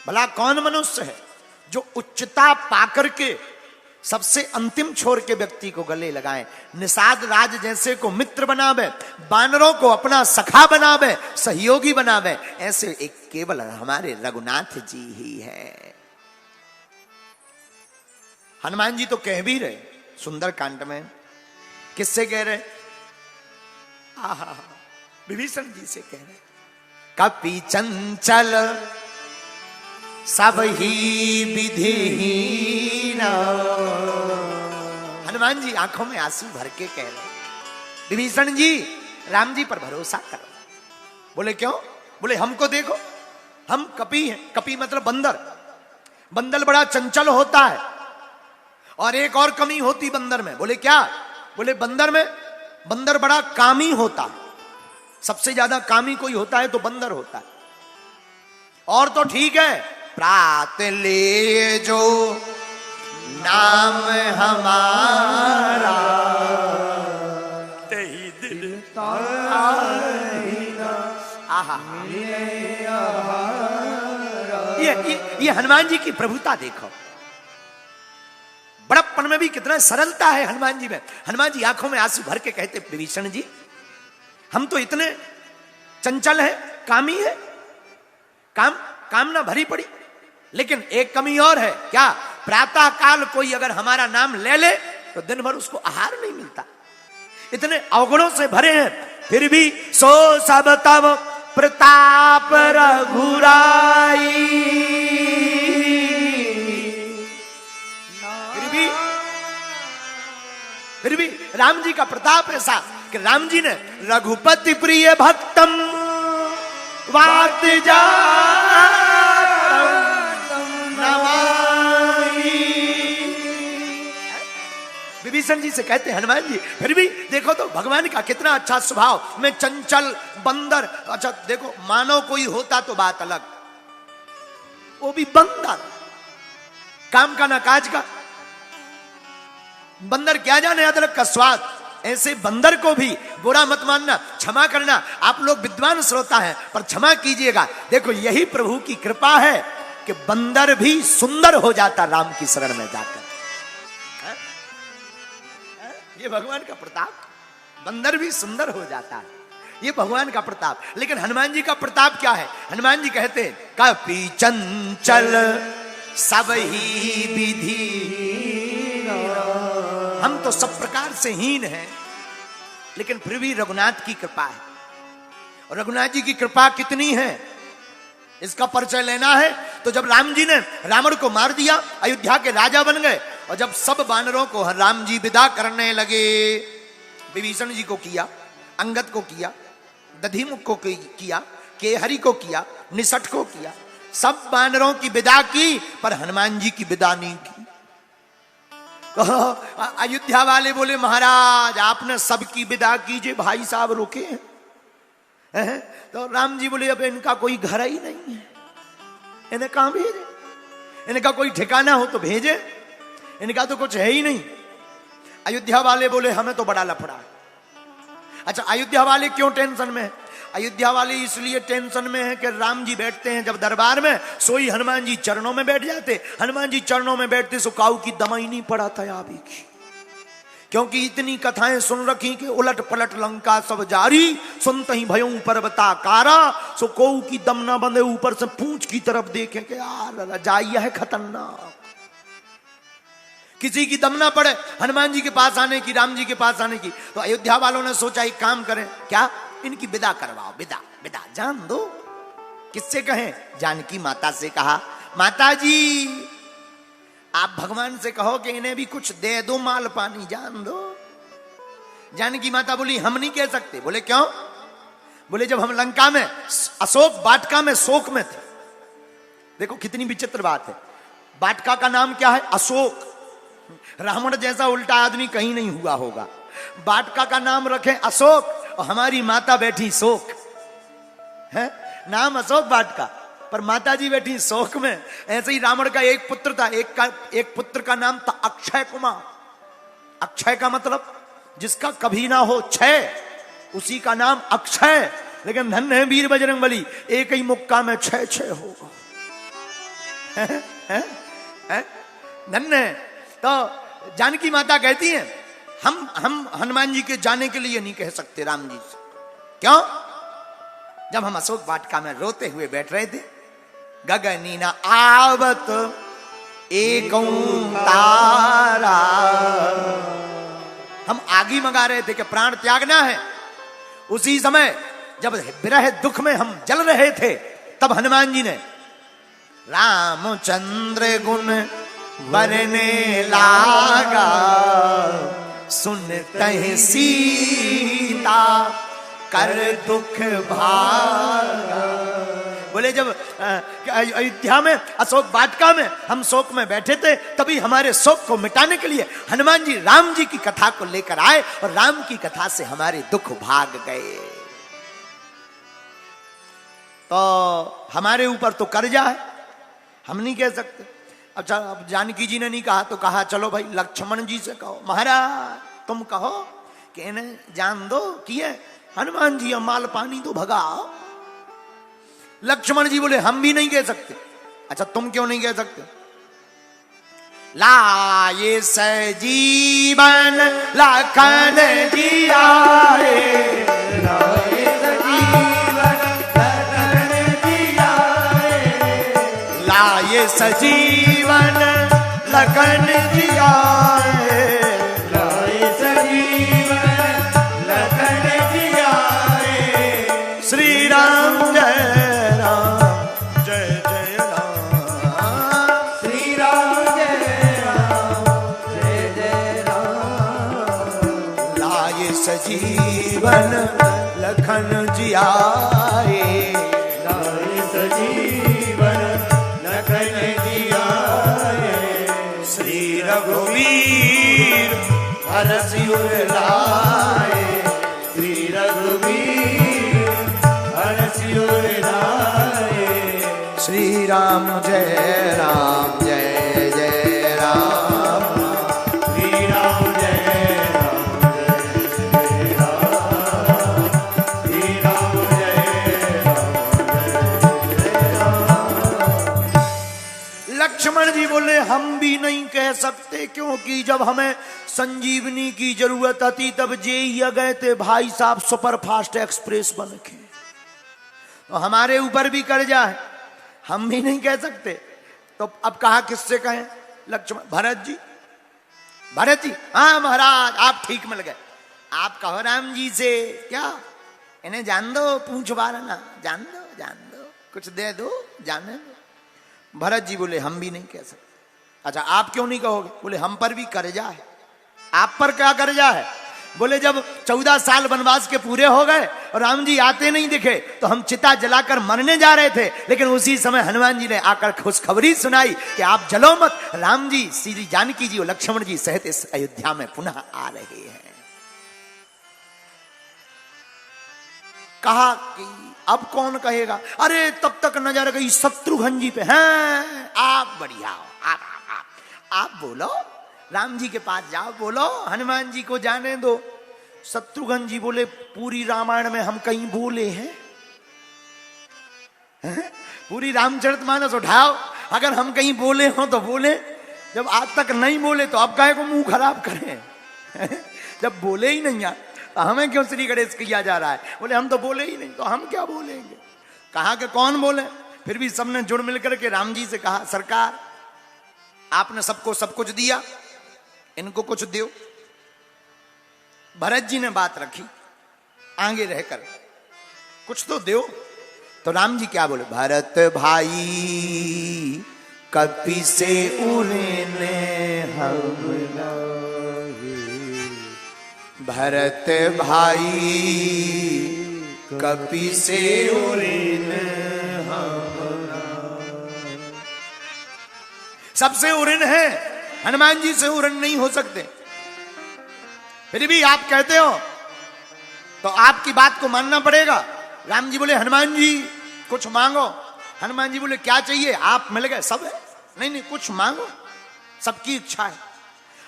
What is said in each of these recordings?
भला कौन मनुष्य है जो उच्चता पाकर के सबसे अंतिम छोर के व्यक्ति को गले लगाए, निषाद राज जैसे को मित्र बनावे, बानरों को अपना सखा बनावे, सहयोगी बनावे, ऐसे एक केवल हमारे रघुनाथ जी ही है। हनुमान जी तो कह भी रहे सुंदर कांड में, किससे कह रहे? आहा, विभीषण जी से कह रहे, कपि चंचल सब ही विधिहीन। हनुमान जी आंखों में आंसू भर के कह रहे, विभीषण जी राम जी पर भरोसा करो। बोले क्यों? बोले हमको देखो, हम कपि हैं। कपि मतलब बंदर। बंदर बड़ा चंचल होता है, और एक और कमी होती बंदर में। बोले क्या? बोले बंदर में, बंदर बड़ा कामी होता है। सबसे ज्यादा कामी कोई होता है तो बंदर होता है। और तो ठीक है, प्रात ले जो नाम हमारा तेही दिल आहा, ये हनुमान जी की प्रभुता देखो। बड़प्पन में भी कितना सरलता है हनुमान जी में। हनुमान जी आंखों में आंसू भर के कहते, विभीषण जी हम तो इतने चंचल हैं, कामी है, कामना भरी पड़ी, लेकिन एक कमी और है। क्या? प्रातः काल कोई अगर हमारा नाम ले ले तो दिन भर उसको आहार नहीं मिलता। इतने अवगुणों से भरे हैं, फिर भी सो सब तब प्रताप रघुराई। फिर भी राम जी का प्रताप ऐसा कि राम जी ने रघुपति प्रिय भक्तम वात जा विभीषण जी से कहते हैं हनुमान जी फिर भी देखो तो भगवान का कितना अच्छा स्वभाव। मैं चंचल बंदर, अच्छा देखो मानो कोई होता तो बात अलग, वो भी बंदर, काम का ना काज का। बंदर क्या जाने अदरक का स्वाद। ऐसे बंदर को भी बुरा मत मानना, क्षमा करना। आप लोग विद्वान श्रोता हैं पर क्षमा कीजिएगा। देखो यही प्रभु की कृपा है कि बंदर भी सुंदर हो जाता राम की शरण में जाकर। ये भगवान का प्रताप, बंदर भी सुंदर हो जाता है, ये भगवान का प्रताप। लेकिन हनुमान जी का प्रताप क्या है? हनुमान जी कहते हैं कपि चंचल सब ही विधि। हम तो सब प्रकार से हीन हैं, लेकिन फिर भी रघुनाथ की कृपा है। और रघुनाथ जी की कृपा कितनी है इसका परिचय लेना है तो जब राम जी ने रावण को मार दिया, अयोध्या के राजा बन गए, और जब सब बानरों को राम जी विदा करने लगे, विभीषण जी को किया, अंगद को किया, दधिमुख को किया, केहरी को किया, निसठ को किया, सब बानरों की विदा की, पर हनुमान जी की विदा नहीं की। अयोध्या वाले बोले महाराज आपने सबकी विदा कीजिए, भाई साहब रुके हैं। तो राम जी बोले अब इनका कोई घर ही नहीं है, इन्हें कहां भेजे? इनका कोई ठिकाना हो तो भेजे, इनका तो कुछ है ही नहीं। अयोध्या वाले बोले हमें तो बड़ा लफड़ा है। अच्छा अयोध्या वाले क्यों टेंशन में है? अयोध्या वाले इसलिए टेंशन में है कि राम जी बैठते हैं जब दरबार में, सोई हनुमान जी चरणों में बैठ जाते। हनुमान जी चरणों में बैठते सो काऊ की दमा ही नहीं पड़ा था अभी की, क्योंकि इतनी कथाएं सुन रखी कि उलट पलट लंका सब जारी, सुनते ही भयों पर्वताकारा, सो कोऊ की दम ना बंधे ऊपर से पूंछ की तरफ देखें कि यार रजाइया है खतरनाक। किसी की दम ना पड़े हनुमान जी के पास आने की, राम जी के पास आने की। तो अयोध्या वालों ने सोचा एक काम करें, क्या इनकी विदा करवाओ, विदा विदा जान दो। किससे कहें? जानकी माता से कहा माता जी आप भगवान से कहो कि इन्हें भी कुछ दे दो, माल पानी जान दो। जानकी माता बोली हम नहीं कह सकते। बोले क्यों? बोले जब हम लंका में अशोक वाटिका में शोक में थे, देखो कितनी विचित्र बात है, वाटिका का नाम क्या है? अशोक। रावण जैसा उल्टा आदमी कहीं नहीं हुआ होगा। वाटिका का नाम रखें अशोक और हमारी माता बैठी शोक है, नाम अशोक वाटिका, पर माता जी बैठी शोक में। ऐसे ही रावण का एक पुत्र था, एक पुत्र का नाम था अक्षय कुमार। अक्षय का मतलब जिसका कभी ना हो क्षय, उसी का नाम अक्षय। लेकिन धन्य है वीर बजरंगबली, एक ही मुक्का में 6 होगा। नन्हे। तो जानकी माता कहती है हम हनुमान जी के जाने के लिए नहीं कह सकते राम जी से। क्यों? जब हम अशोक वाटिका में रोते हुए बैठ रहे थे, गगनी न आवत एक तारा, हम आगी मंगा रहे थे कि प्राण त्यागना है। उसी समय जब विरह दुख में हम जल रहे थे, तब हनुमान जी ने रामचंद्र गुण बरने लागा, सुनते सीता कर दुख भागा। बोले जब अयोध्या में अशोक वाटिका में हम शोक में बैठे थे, तभी हमारे शोक को मिटाने के लिए हनुमान जी राम जी की कथा को लेकर आए और राम की कथा से हमारे दुख भाग गए। तो हमारे ऊपर तो कर्जा है, हम नहीं कह सकते। अच्छा, अब जानकी जी ने नहीं कहा तो कहा चलो भाई लक्ष्मण जी से कहो, महाराज तुम कहो कि इन्हें जान दो कि हनुमान जी माल पानी तो भगाओ। लक्ष्मण जी बोले हम भी नहीं कह सकते। अच्छा, तुम क्यों नहीं कह सकते? लाए सजीवन लखन जी आए, लाए सजीवन लखन जी आए, लाए सजीवन लखन जी आए, लाए सजीवन लखन जी आए। श्री राम जय सजीवन लखन जी आए, लाए सजीवन लखन जी आए। श्री रघुवीर हरषि उर लाए, श्री रघुवीर हरषि उर लाए। श्री राम जय राम जय जय राम, श्री राम जय लक्ष्मण जी बोले हम भी नहीं कह सकते, क्योंकि जब हमें संजीवनी की जरूरत थी तब जे गए थे भाई साहब सुपरफास्ट एक्सप्रेस बन के, तो हमारे ऊपर भी कर्जा है, हम भी नहीं कह सकते। तो अब कहा किससे कहें? लक्ष्मण, भरत जी, भरत जी, हाँ महाराज आप ठीक मिल गए, आप कहो राम जी से। क्या इन्हें जान दो, पूछ बारना, जान दो कुछ दे दो, जाने दो। भरत जी बोले हम भी नहीं कह सकते। अच्छा, आप क्यों नहीं कहोगे? बोले हम पर भी कर्जा है। आप पर क्या कर्जा है? बोले जब 14 साल वनवास के पूरे हो गए और राम जी आते नहीं दिखे, तो हम चिता जलाकर मरने जा रहे थे, लेकिन उसी समय हनुमान जी ने आकर खुशखबरी सुनाई कि आप जलो मत, राम जी, श्री जानकी जी और लक्ष्मण जी सहित इस अयोध्या में पुनः आ रहे हैं। कहा कि अब कौन कहेगा? अरे तब तक नजर गई शत्रुघ्न जी पे। हैं आप बढ़िया हो, आप बोलो, राम जी के पास जाओ, बोलो, हनुमान जी को जाने दो। शत्रुघ्न जी बोले पूरी रामायण में हम कहीं बोले हैं? पूरी रामचरितमानस उठाओ, अगर हम कहीं बोले हो तो बोले, जब आज तक नहीं बोले तो अब काहे को मुंह खराब करें? जब बोले ही नहीं यार, तो हमें क्यों श्री गणेश किया जा रहा है? बोले हम तो बोले ही नहीं, तो हम क्या बोलेंगे? कहा कि कौन बोले? फिर भी सबने जुड़ मिलकर के राम जी से कहा सरकार आपने सबको सब कुछ दिया, इनको कुछ दो। भरत जी ने बात रखी, आगे रहकर कुछ तो दो। तो राम जी क्या बोले? भरत भाई कपि से उड़ने हम लाए, भरत भाई कपि से उड़ने हम लाए। सबसे उड़न है, हनुमान जी से उड़न नहीं हो सकते। फिर भी आप कहते हो तो आपकी बात को मानना पड़ेगा। राम जी बोले हनुमान जी कुछ मांगो। हनुमान जी बोले क्या चाहिए? आप मिल गए, सब है। नहीं कुछ मांगो, सबकी इच्छा है।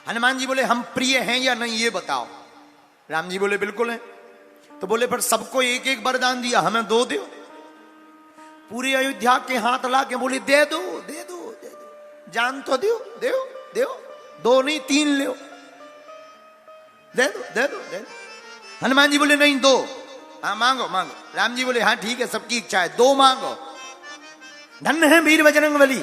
हनुमान जी बोले हम प्रिय हैं या नहीं ये बताओ। राम जी बोले बिल्कुल है। तो बोले पर सबको एक एक वरदान दिया, हमें दो दो। पूरी अयोध्या के हाथ ला के बोले दे दो दे दो दे जान तो दो दो दो, 2 नहीं 3 ले, दे दो दे दो दे दो। हनुमान जी बोले नहीं 2, हाँ मांगो मांगो। राम जी बोले हाँ ठीक है, सबकी इच्छा है, 2 मांगो। धन्य है वीर बजरंगबली।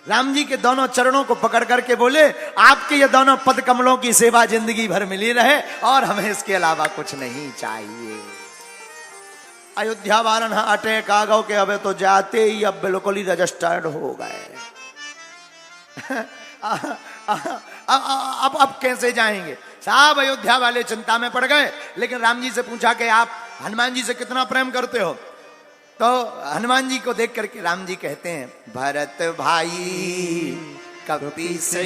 राम जी के दोनों चरणों को पकड़ करके बोले आपके ये दोनों पद कमलों की सेवा जिंदगी भर मिली रहे और हमें इसके अलावा कुछ नहीं चाहिए। अयोध्या वालन अटे कागो के अब तो जाते ही अब बिल्कुल ही रजिस्टर्ड हो गए। अब कैसे जाएंगे साहब? अयोध्या वाले चिंता में पड़ गए। लेकिन राम जी से पूछा कि आप हनुमान जी से कितना प्रेम करते हो? तो हनुमान जी को देख करके राम जी कहते हैं भरत भाई कपि से